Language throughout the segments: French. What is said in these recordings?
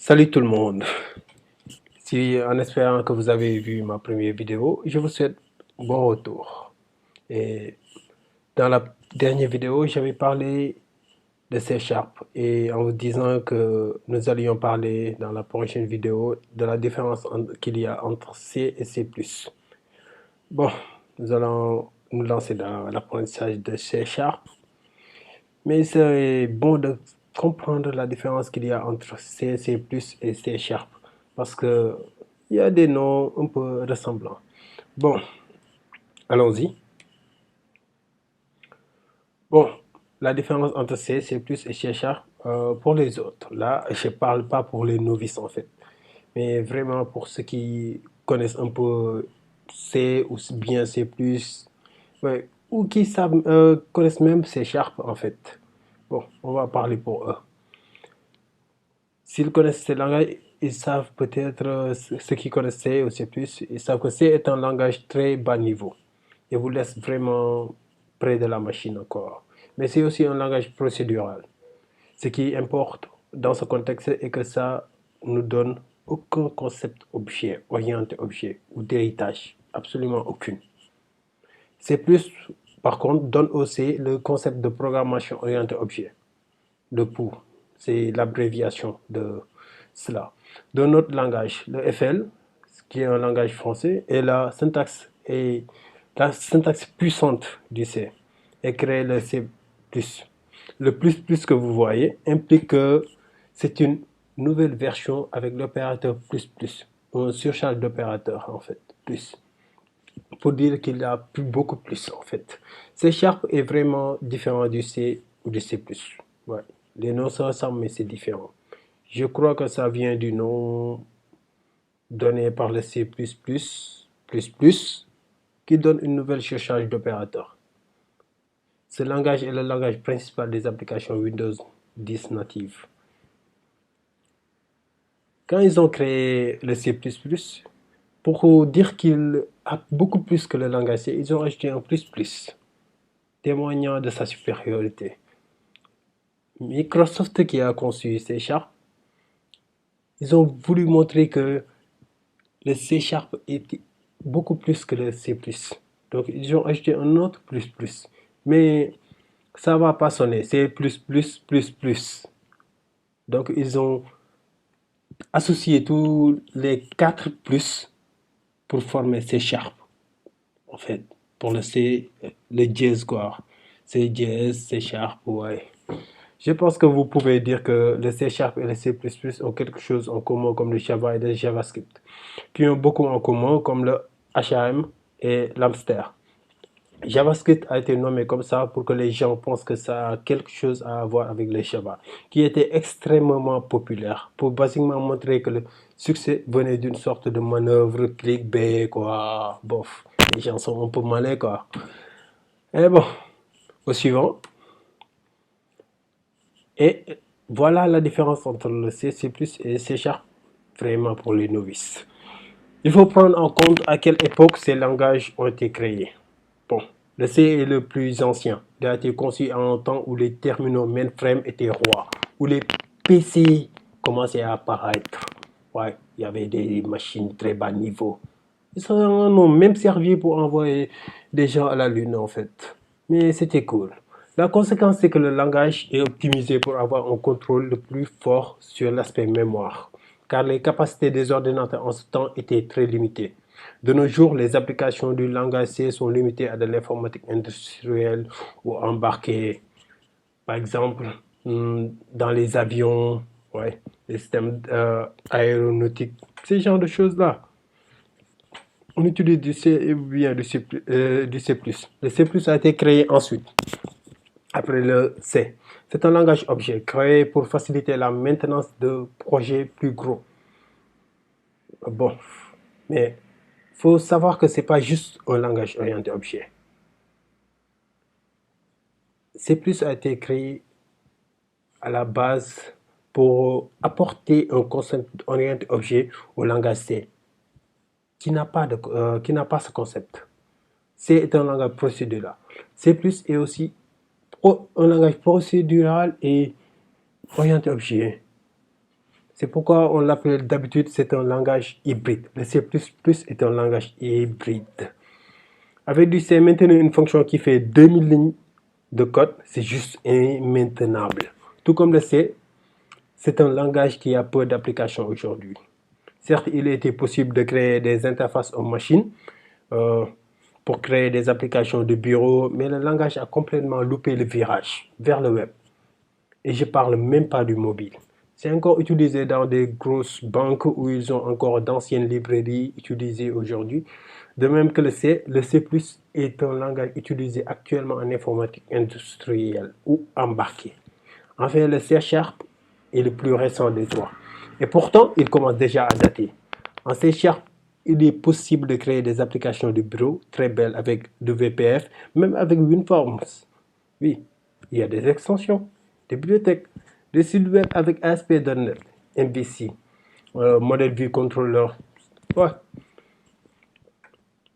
Salut tout le monde. En espérant que vous avez vu ma première vidéo, je vous souhaite bon retour. Et dans la dernière vidéo, j'avais parlé de C Sharp et en vous disant que nous allions parler dans la prochaine vidéo de la différence qu'il y a entre C et C++. Bon, nous allons nous lancer dans l'apprentissage de C Sharp, mais c'est bon de comprendre la différence qu'il y a entre C, C++ et C Sharp parce que il y a des noms un peu ressemblants. Bon, allons-y. Bon, la différence entre C, C++ et C Sharp, pour les autres, là, je ne parle pas pour les novices en fait, mais vraiment pour ceux qui connaissent un peu C ou bien C++, ouais, ou qui savent, connaissent même C Sharp en fait. Bon, on va parler pour eux. S'ils connaissent ces langages, ils savent peut-être, ceux qui connaissent C ou C++, ils savent que C est un langage très bas niveau et vous laisse vraiment près de la machine encore. Mais c'est aussi un langage procédural. Ce qui importe dans ce contexte est que ça nous donne aucun concept objet, orienté objet ou d'héritage, absolument aucune. C++, par contre, donne aussi le concept de programmation orientée objet. Le POO, c'est l'abréviation de cela. Dans notre langage, le FL, qui est un langage français, est la syntaxe puissante du C et crée le C++. Le plus que vous voyez implique que c'est une nouvelle version avec l'opérateur plus plus, un surcharge d'opérateur en fait, plus, pour dire qu'il y a beaucoup plus en fait. C Sharp est vraiment différent du C ou du C++. Ouais. Les noms se ressemblent mais c'est différent. Je crois que ça vient du nom donné par le C++, qui donne une nouvelle surcharge d'opérateurs. Ce langage est le langage principal des applications Windows 10 natives. Quand ils ont créé le C++, pour dire qu'il a beaucoup plus que le langage C, ils ont ajouté un plus, témoignant de sa supériorité. Microsoft qui a conçu C Sharp, ils ont voulu montrer que le C Sharp était beaucoup plus que le C++. Donc ils ont ajouté un autre plus. Mais ça va pas sonner, c'est plus. Donc ils ont associé tous les 4 plus pour former C Sharp, en fait. Pour le C, le jazz quoi. C jazz, C Sharp, ouais. Je pense que vous pouvez dire que le C Sharp et le C++ ont quelque chose en commun comme le Java et le JavaScript, qui ont beaucoup en commun comme le HAM et l'Amster. JavaScript a été nommé comme ça pour que les gens pensent que ça a quelque chose à voir avec le Java, qui était extrêmement populaire, pour basiquement montrer que le succès venait d'une sorte de manœuvre clickbait, quoi. Bof, les gens sont un peu malins, quoi. Et bon, au suivant. Et voilà la différence entre le C++ et C Sharp, vraiment pour les novices. Il faut prendre en compte à quelle époque ces langages ont été créés. Bon, le C est le plus ancien. Il a été conçu en un temps où les terminaux mainframe étaient rois, où les PC commençaient à apparaître. Ouais, il y avait des machines très bas niveau. Ils ont même servi pour envoyer des gens à la Lune en fait. Mais c'était cool. La conséquence, c'est que le langage est optimisé pour avoir un contrôle le plus fort sur l'aspect mémoire, car les capacités des ordinateurs en ce temps étaient très limitées. De nos jours, les applications du langage C sont limitées à de l'informatique industrielle ou embarquée, par exemple dans les avions, ouais, les systèmes aéronautiques, ces genres de choses-là. On utilise du C ou bien du C++. Le C++ a été créé ensuite, après le C. C'est un langage objet créé pour faciliter la maintenance de projets plus gros. Bon, mais il faut savoir que ce n'est pas juste un langage orienté objet. C++ a été créé à la base pour apporter un concept orienté objet au langage C, qui n'a pas ce concept. C est un langage procédural. C++ est aussi un langage procédural et orienté objet. C'est pourquoi on l'appelle d'habitude, c'est un langage hybride. Le C++ est un langage hybride. Avec du C, maintenir une fonction qui fait 2000 lignes de code, c'est juste immaintenable. Tout comme le C, c'est un langage qui a peu d'applications aujourd'hui. Certes, il était possible de créer des interfaces aux machines pour créer des applications de bureau, mais le langage a complètement loupé le virage vers le web. Et je ne parle même pas du mobile. C'est encore utilisé dans des grosses banques où ils ont encore d'anciennes librairies utilisées aujourd'hui. De même que le C est un langage utilisé actuellement en informatique industrielle ou embarquée. Enfin, le C# est le plus récent des trois. Et pourtant, il commence déjà à dater. En C#, il est possible de créer des applications de bureau très belles avec du VPF, même avec WinForms. Oui, il y a des extensions, des bibliothèques, des sites web avec ASP.NET, MVC, Model View Controller. Ouais,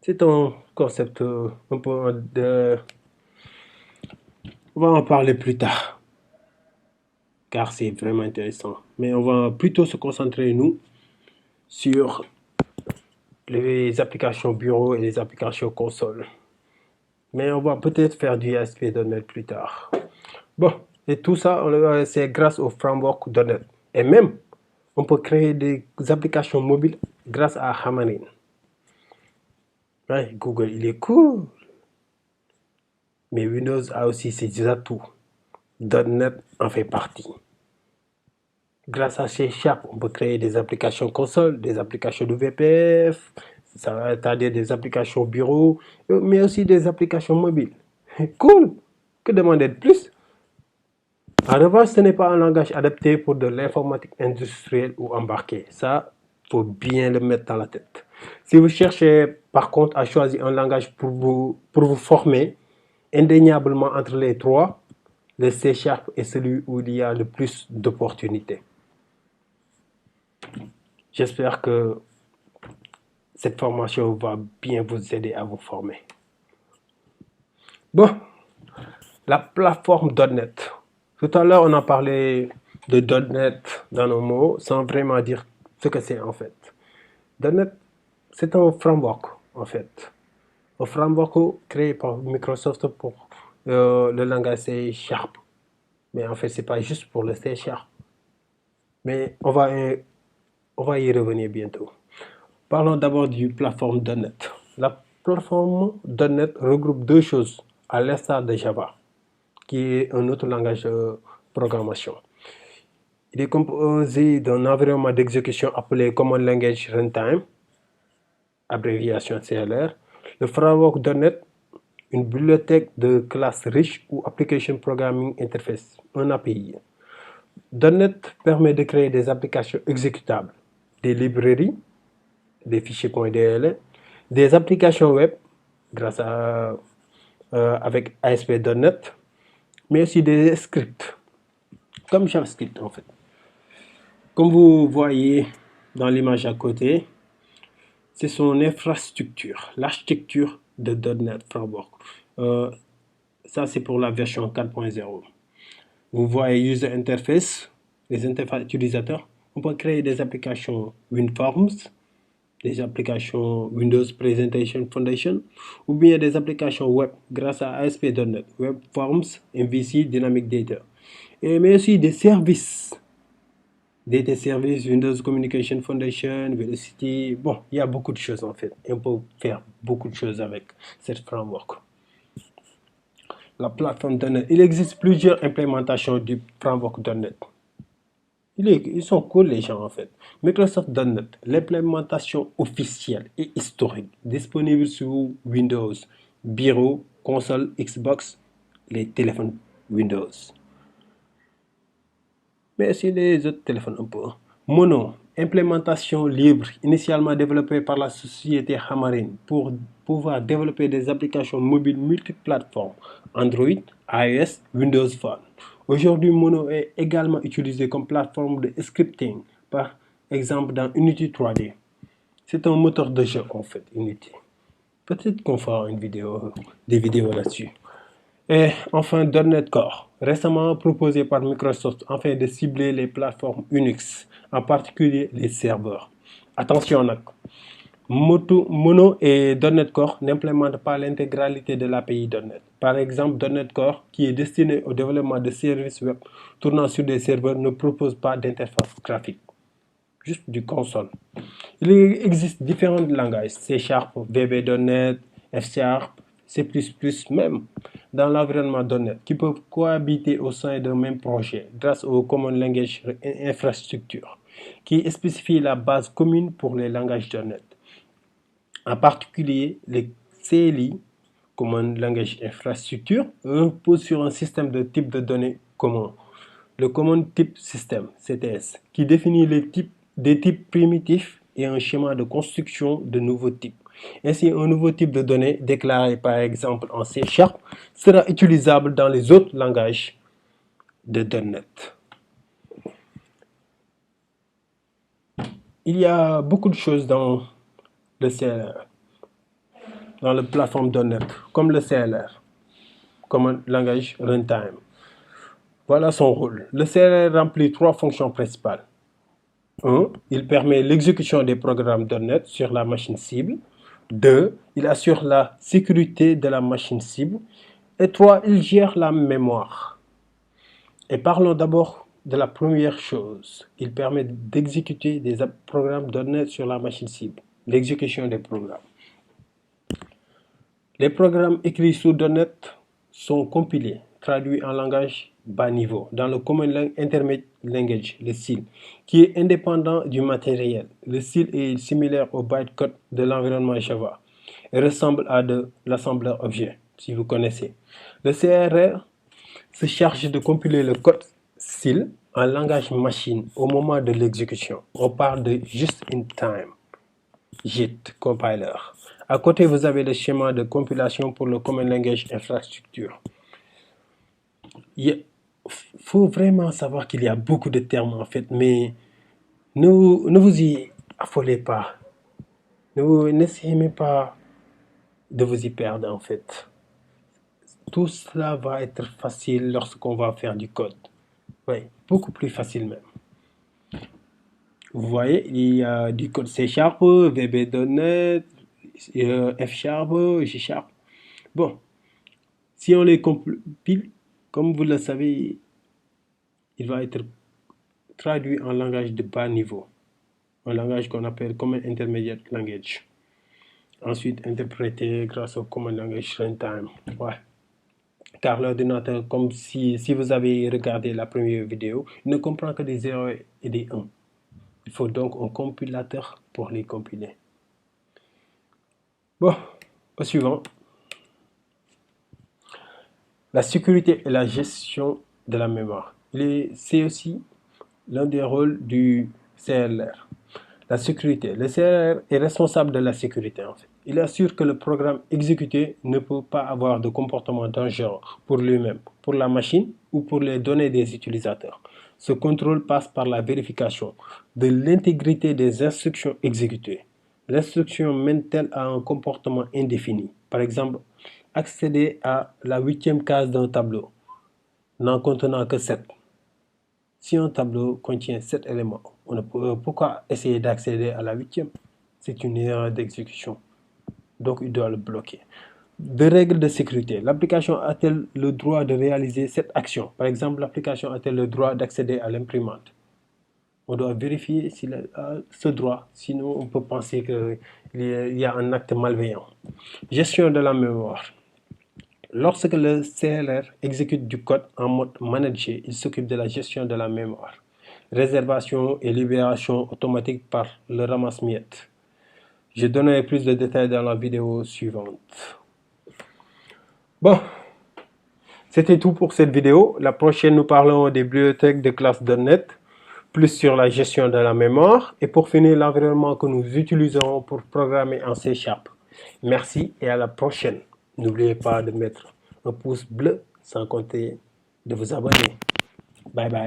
c'est un concept un peu de... On va en parler plus tard, car c'est vraiment intéressant. Mais on va plutôt se concentrer, nous, sur les applications bureau et les applications console. Mais on va peut-être faire du ASP.NET plus tard. Bon, et tout ça, c'est grâce au framework .NET. Et même, on peut créer des applications mobiles grâce à Xamarin. Ouais, Google, il est cool. Mais Windows a aussi ses atouts. .NET en fait partie. Grâce à C#, on peut créer des applications console, des applications de VPF, c'est-à-dire des applications bureau, mais aussi des applications mobiles. Cool! Que demander de plus? En revanche, ce n'est pas un langage adapté pour de l'informatique industrielle ou embarquée. Ça, il faut bien le mettre dans la tête. Si vous cherchez par contre à choisir un langage pour vous former, indéniablement entre les trois, le C# est celui où il y a le plus d'opportunités. J'espère que cette formation va bien vous aider à vous former. Bon, la plateforme .NET. Tout à l'heure, on a parlé de .NET dans nos mots sans vraiment dire ce que c'est en fait. .NET, c'est un framework en fait. Un framework créé par Microsoft pour le langage C#. Mais en fait, c'est pas juste pour le C#. Mais on va y revenir bientôt. Parlons d'abord du plateforme .NET. La plateforme .NET regroupe deux choses, à l'instar de Java, qui est un autre langage de programmation. Il est composé d'un environnement d'exécution appelé Common Language Runtime, abréviation CLR, le framework .NET, une bibliothèque de classes riches ou Application Programming Interface, un API. .NET permet de créer des applications exécutables, des librairies, des fichiers .dll, des applications web grâce à avec ASP.NET, mais aussi des scripts, comme JavaScript en fait. Comme vous voyez dans l'image à côté, c'est son infrastructure, l'architecture de .NET Framework. Ça, c'est pour la version 4.0. Vous voyez User Interface, les interfaces utilisateurs. On peut créer des applications WinForms, des applications Windows Presentation Foundation, ou bien des applications web grâce à ASP.NET, Web Forms, MVC, Dynamic Data. Mais aussi des services. Data Service, Windows Communication Foundation, Velocity. Bon, il y a beaucoup de choses en fait. Et on peut faire beaucoup de choses avec cette framework. La plateforme .NET. Il existe plusieurs implémentations du framework .NET. Ils sont cool les gens en fait. Microsoft.NET, l'implémentation officielle et historique, disponible sur Windows, bureau, console, Xbox, les téléphones Windows. Mais aussi les autres téléphones un peu. Mono, implémentation libre, initialement développée par la société Xamarin pour pouvoir développer des applications mobiles multiplateformes, Android, iOS, Windows Phone. Aujourd'hui, Mono est également utilisé comme plateforme de scripting, par exemple dans Unity 3D. C'est un moteur de jeu en fait, Unity. Peut-être qu'on fera des vidéos là-dessus. Et enfin, .NET Core, récemment proposé par Microsoft afin de cibler les plateformes Unix, en particulier les serveurs. Attention, Mono et .NET Core n'implémentent pas l'intégralité de l'API .NET. Par exemple, .NET Core, qui est destiné au développement de services web tournant sur des serveurs, ne propose pas d'interface graphique, juste du console. Il existe différents langages, C#, VB.NET, F#, C++, même dans l'environnement .NET, qui peuvent cohabiter au sein d'un même projet grâce au Common Language Infrastructure, qui spécifie la base commune pour les langages .NET. En particulier, le CLI, Common Language Infrastructure, repose sur un système de type de données commun, le Common Type System, CTS, qui définit des types primitifs et un schéma de construction de nouveaux types. Ainsi, un nouveau type de données déclaré par exemple en C# sera utilisable dans les autres langages de .NET. Il y a beaucoup de choses dans le CLR, dans la plateforme .NET, comme le CLR, Common Language Runtime. Voilà son rôle. Le CLR remplit 3 fonctions principales. 1. Il permet l'exécution des programmes .NET sur la machine cible. 2. Il assure la sécurité de la machine cible. Et 3. Il gère la mémoire. Et parlons d'abord de la première chose. Il permet d'exécuter des programmes .NET sur la machine cible. L'exécution des programmes. Les programmes écrits sous .NET sont compilés, traduits en langage bas niveau, dans le Common Intermediate Language, le CIL, qui est indépendant du matériel. Le CIL est similaire au bytecode de l'environnement Java et ressemble à de l'assembleur objet, si vous connaissez. Le CRR se charge de compiler le code CIL en langage machine au moment de l'exécution. On parle de just-in-time, JIT compiler. À côté, vous avez le schéma de compilation pour le Common Language Infrastructure. Il faut vraiment savoir qu'il y a beaucoup de termes en fait, mais ne vous y affolez pas. N'essayez même pas de vous y perdre en fait. Tout cela va être facile lorsqu'on va faire du code. Oui, beaucoup plus facile même. Vous voyez, il y a du code C#, VB.NET, F#, G#. Bon, si on les compile, comme vous le savez, il va être traduit en langage de bas niveau, un langage qu'on appelle Common Intermediate Language. Ensuite, interprété grâce au Common Language Runtime. Ouais. Car l'ordinateur, comme si vous avez regardé la première vidéo, ne comprend que des 0 et des 1. Il faut donc un compilateur pour les compiler. Bon, au suivant. La sécurité et la gestion de la mémoire. C'est aussi l'un des rôles du CLR. La sécurité. Le CLR est responsable de la sécurité en fait. Il assure que le programme exécuté ne peut pas avoir de comportement dangereux pour lui-même, pour la machine ou pour les données des utilisateurs. Ce contrôle passe par la vérification de l'intégrité des instructions exécutées. L'instruction mène-t-elle à un comportement indéfini? Par exemple, accéder à la 8e case d'un tableau n'en contenant que 7. Si un tableau contient 7 éléments, pourquoi essayer d'accéder à la 8e? C'est une erreur d'exécution. Donc, il doit le bloquer. De règles de sécurité. L'application a-t-elle le droit de réaliser cette action? Par exemple, l'application a-t-elle le droit d'accéder à l'imprimante? On doit vérifier s'il a ce droit, sinon on peut penser qu'il y a un acte malveillant. Gestion de la mémoire. Lorsque le CLR exécute du code en mode manager, il s'occupe de la gestion de la mémoire. Réservation et libération automatique par le ramasse-miettes. Je donnerai plus de détails dans la vidéo suivante. Bon, c'était tout pour cette vidéo. La prochaine, nous parlons des bibliothèques de classe .NET, plus sur la gestion de la mémoire et pour finir, l'environnement que nous utiliserons pour programmer en C#. Merci et à la prochaine. N'oubliez pas de mettre un pouce bleu sans compter de vous abonner. Bye bye.